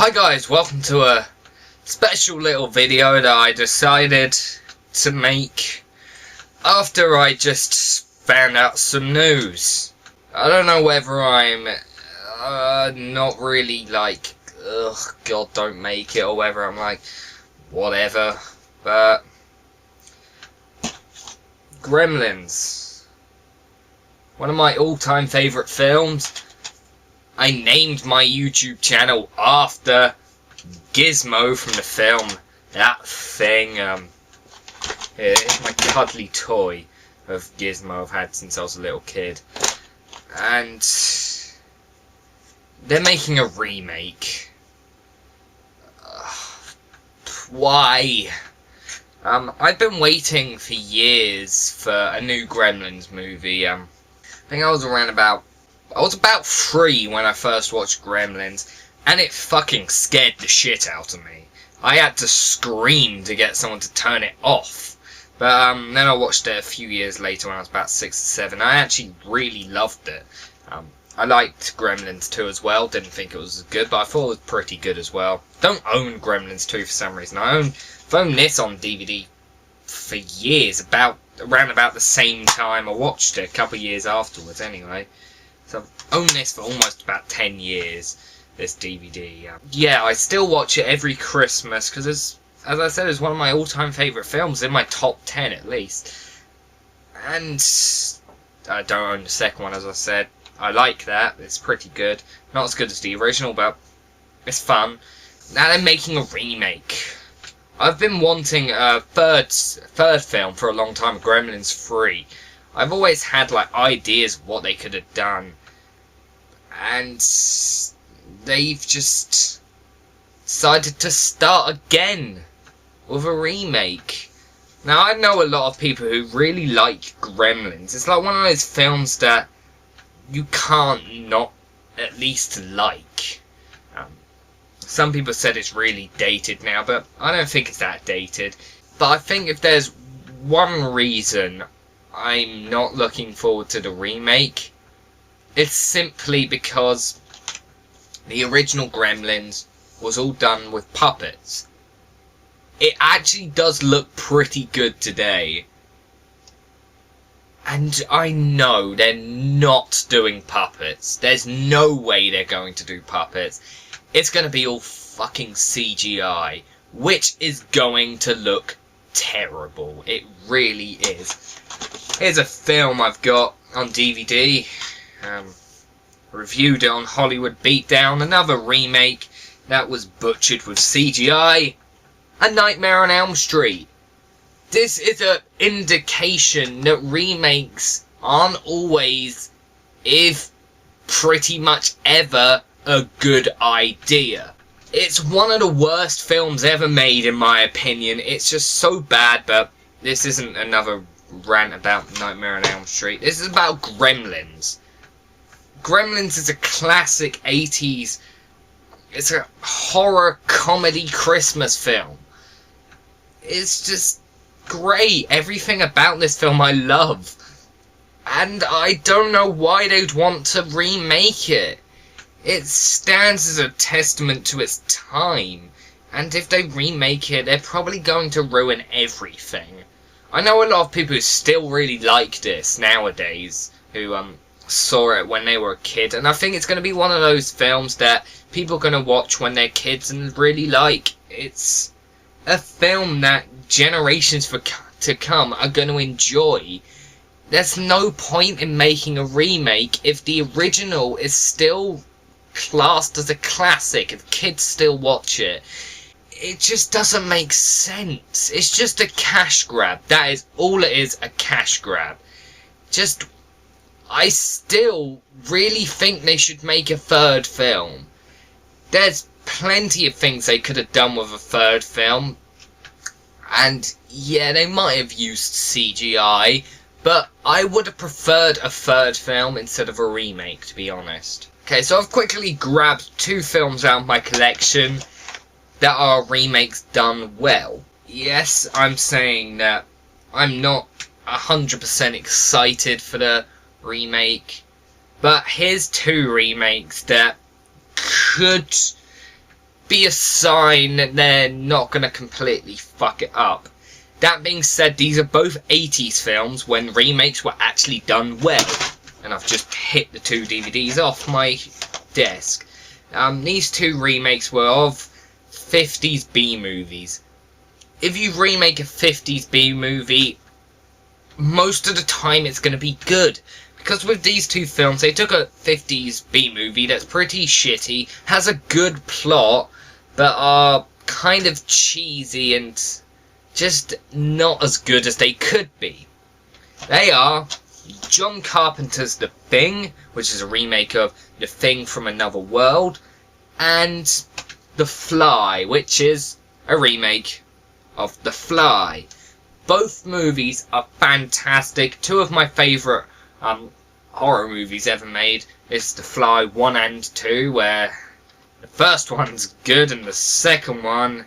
Hi guys, welcome to a special little video that I decided to make after I just found out some news. I don't know whether I'm not really like, ugh, God don't make it, or whether I'm like, whatever, but Gremlins, one of my all-time favourite films. I named my YouTube channel after GizmoCh from the film. That thing, it's my cuddly toy of Gizmo I've had since I was a little kid. And they're making a remake. Why? I've been waiting for years for a new Gremlins movie. I think I was about 3 when I first watched Gremlins, and it fucking scared the shit out of me. I had to scream to get someone to turn it off. But then I watched it a few years later when I was about 6 or 7. I actually really loved it. I liked Gremlins 2 as well. Didn't think it was as good, but I thought it was pretty good as well. Don't own Gremlins 2 for some reason. I've owned this on DVD for years, around about the same time I watched it, a couple of years afterwards anyway. So I've owned this for almost about 10 years, this DVD. Yeah, I still watch it every Christmas, because as I said, it's one of my all-time favourite films, in my top 10 at least. And I don't own the second one, as I said. I like that, it's pretty good. Not as good as the original, but it's fun. Now they're making a remake. I've been wanting a third film for a long time, Gremlins 3. I've always had like ideas of what they could have done, and they've just decided to start again with a remake. Now I know a lot of people who really like Gremlins. It's like one of those films that you can't not at least like. Some people said it's really dated now, but I don't think it's that dated. But I think if there's one reason I'm not looking forward to the remake, it's simply because the original Gremlins was all done with puppets. It actually does look pretty good today. And I know they're not doing puppets. There's no way they're going to do puppets. It's going to be all fucking CGI, which is going to look terrible. It really is. Here's a film I've got on DVD. Reviewed it on Hollywood Beatdown. Another remake that was butchered with CGI. A Nightmare on Elm Street. This is an indication that remakes aren't always, if pretty much ever, a good idea. It's one of the worst films ever made, in my opinion. It's just so bad, but this isn't another rant about Nightmare on Elm Street. This is about Gremlins. Gremlins is a classic 80s. It's a horror comedy Christmas film. It's just great. Everything about this film I love. And I don't know why they'd want to remake it. It stands as a testament to its time. And if they remake it, they're probably going to ruin everything. I know a lot of people who still really like this nowadays, who saw it when they were a kid, and I think it's going to be one of those films that people are going to watch when they're kids and really like. It's a film that generations to come are going to enjoy. There's no point in making a remake if the original is still classed as a classic, if kids still watch it. It just doesn't make sense. It's just a cash grab. That is all it is, a cash grab. I still really think they should make a third film. There's plenty of things they could have done with a third film. And yeah, they might have used CGI, but I would have preferred a third film instead of a remake, to be honest. Okay, so I've quickly grabbed 2 films out of my collection that are remakes done well. Yes, I'm saying that I'm not 100% excited for the remake, but here's 2 remakes that could be a sign that they're not going to completely fuck it up. That being said, these are both 80s films when remakes were actually done well. And I've just hit the 2 DVDs off my desk. These 2 remakes were of 50s B-movies. If you remake a 50s B-movie, most of the time it's going to be good. Because with these 2 films, they took a 50s B-movie that's pretty shitty, has a good plot, but are kind of cheesy and just not as good as they could be. They are John Carpenter's The Thing, which is a remake of The Thing from Another World, and The Fly, which is a remake of The Fly. Both movies are fantastic. 2 of my favourite horror movies ever made is The Fly 1 and 2, where the first one's good and the second one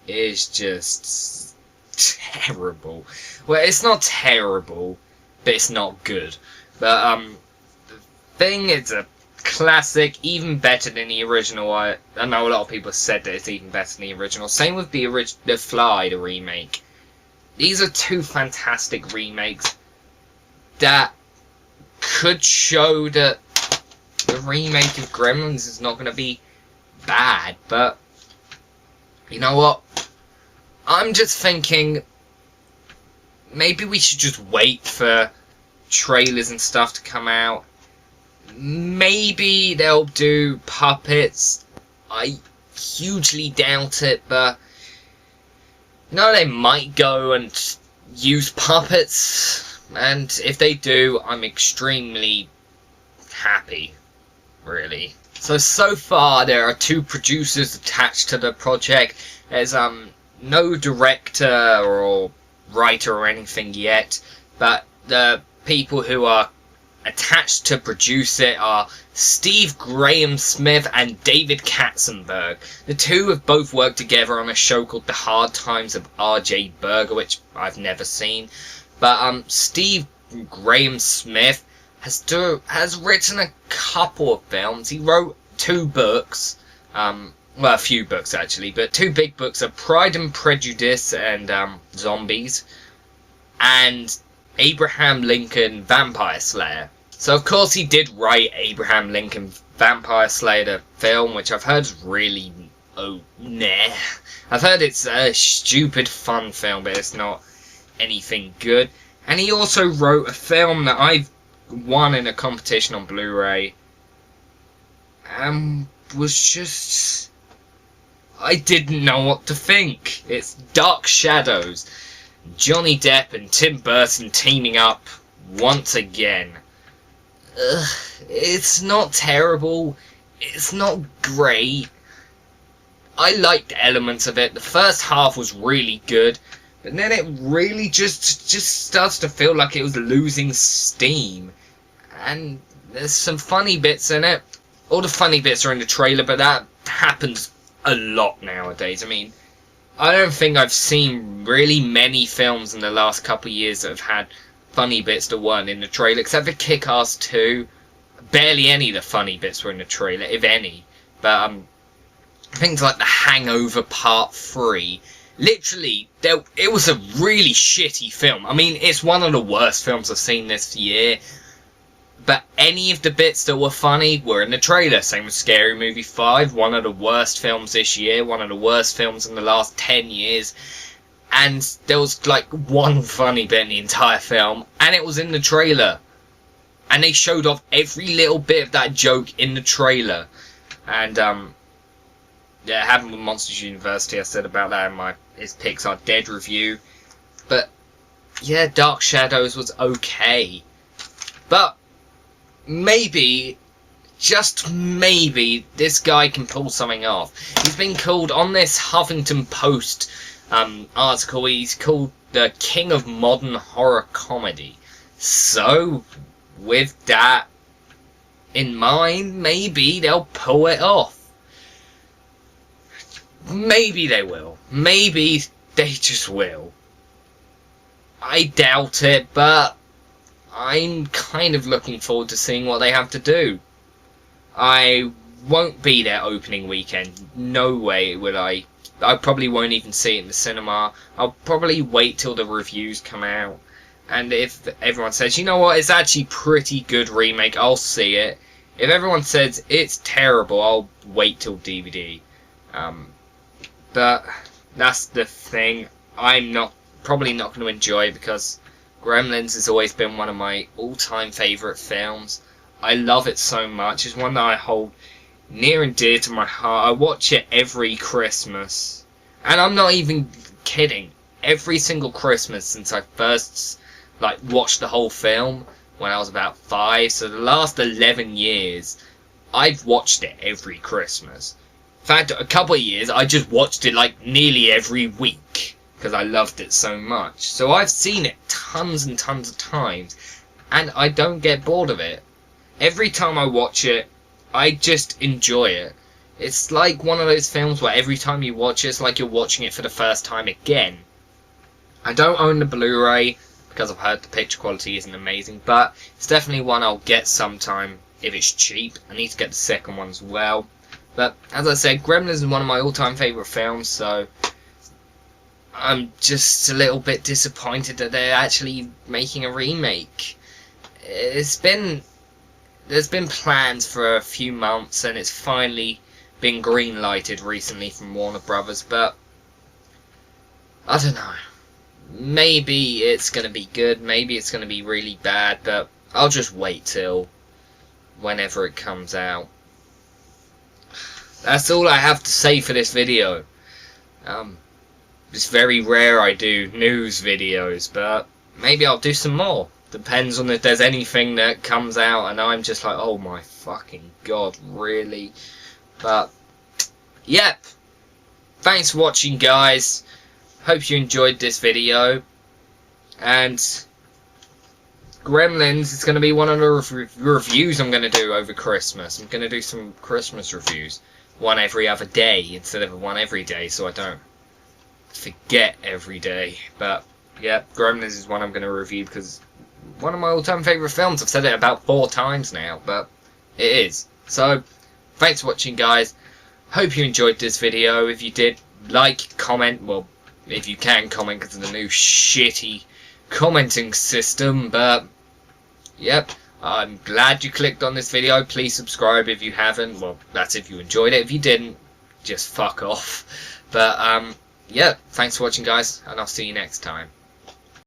is just terrible. Well, it's not terrible, but it's not good. But The Thing is a classic, even better than the original. I know a lot of people said that it's even better than the original. Same with the Fly, the remake. These are 2 fantastic remakes that could show that the remake of Gremlins is not going to be bad, but you know what? I'm just thinking maybe we should just wait for trailers and stuff to come out. Maybe they'll do puppets. I hugely doubt it, but no, they might go and use puppets, and if they do, I'm extremely happy, really. So far there are 2 producers attached to the project. There's no director or writer or anything yet, but the people who are attached to produce it are Steve Graham-Smith and David Katzenberg. The 2 have both worked together on a show called The Hard Times of R.J. Berger, which I've never seen. But Steve Graham-Smith has written a couple of films. He wrote 2 books, well, a few books actually, but 2 big books are Pride and Prejudice and Zombies, and Abraham Lincoln Vampire Slayer. So of course he did write Abraham Lincoln Vampire Slayer, the film, which I've heard is really nah. I've heard it's a stupid fun film, but it's not anything good. And he also wrote a film that I've won in a competition on Blu-ray, and was just, I didn't know what to think. It's Dark Shadows. Johnny Depp and Tim Burton teaming up once again. It's not terrible. It's not great. I liked elements of it. The first half was really good, but then it really just starts to feel like it was losing steam. And there's some funny bits in it. All the funny bits are in the trailer, but that happens a lot nowadays. I mean, I don't think I've seen really many films in the last couple of years that have had funny bits that weren't in the trailer, except for Kick-Ass 2. Barely any of the funny bits were in the trailer, if any. But things like The Hangover Part 3, literally, it was a really shitty film. I mean, it's one of the worst films I've seen this year. But any of the bits that were funny were in the trailer. Same with Scary Movie 5, one of the worst films this year, one of the worst films in the last 10 years. And there was like one funny bit in the entire film, and it was in the trailer. And they showed off every little bit of that joke in the trailer. And yeah, it happened with Monsters University. I said about that in my Is Pixar Dead review. But yeah, Dark Shadows was okay. But maybe, just maybe, this guy can pull something off. He's been called, on this Huffington Post article, he's called the King of Modern Horror Comedy. So, with that in mind, maybe they'll pull it off. Maybe they will. Maybe they just will. I doubt it, but I'm kind of looking forward to seeing what they have to do. I won't be there opening weekend. No way will I. I probably won't even see it in the cinema. I'll probably wait till the reviews come out. And if everyone says, you know what, it's actually pretty good remake, I'll see it. If everyone says it's terrible, I'll wait till DVD. But that's the thing. I'm probably not going to enjoy it because Gremlins has always been one of my all-time favourite films. I love it so much. It's one that I hold near and dear to my heart. I watch it every Christmas. And I'm not even kidding. Every single Christmas since I first watched the whole film when I was about 5. So the last 11 years, I've watched it every Christmas. In fact, a couple of years, I just watched it nearly every week because I loved it so much. So I've seen it tons and tons of times, and I don't get bored of it. Every time I watch it, I just enjoy it. It's like one of those films where every time you watch it, it's like you're watching it for the first time again. I don't own the Blu-ray because I've heard the picture quality isn't amazing, but it's definitely one I'll get sometime if it's cheap. I need to get the second one as well. But as I said, Gremlins is one of my all-time favourite films, so I'm just a little bit disappointed that they're actually making a remake. There's been plans for a few months, and it's finally been green-lighted recently from Warner Brothers, but I don't know. Maybe it's going to be good, maybe it's going to be really bad, but I'll just wait till whenever it comes out. That's all I have to say for this video. It's very rare I do news videos, but maybe I'll do some more. Depends on if there's anything that comes out and I'm just like, oh my fucking god, really? But, yep. Thanks for watching, guys. Hope you enjoyed this video. And Gremlins is going to be one of the reviews I'm going to do over Christmas. I'm going to do some Christmas reviews. One every other day instead of one every day, so I don't forget every day. But, yeah, Gremlins is one I'm going to review because one of my all-time favourite films. I've said it about 4 times now, but it is. So, thanks for watching, guys. Hope you enjoyed this video. If you did, like, comment, well, if you can comment because of the new shitty commenting system, but, yep. I'm glad you clicked on this video. Please subscribe if you haven't. Well, that's if you enjoyed it. If you didn't, just fuck off. But, yeah, thanks for watching, guys, and I'll see you next time.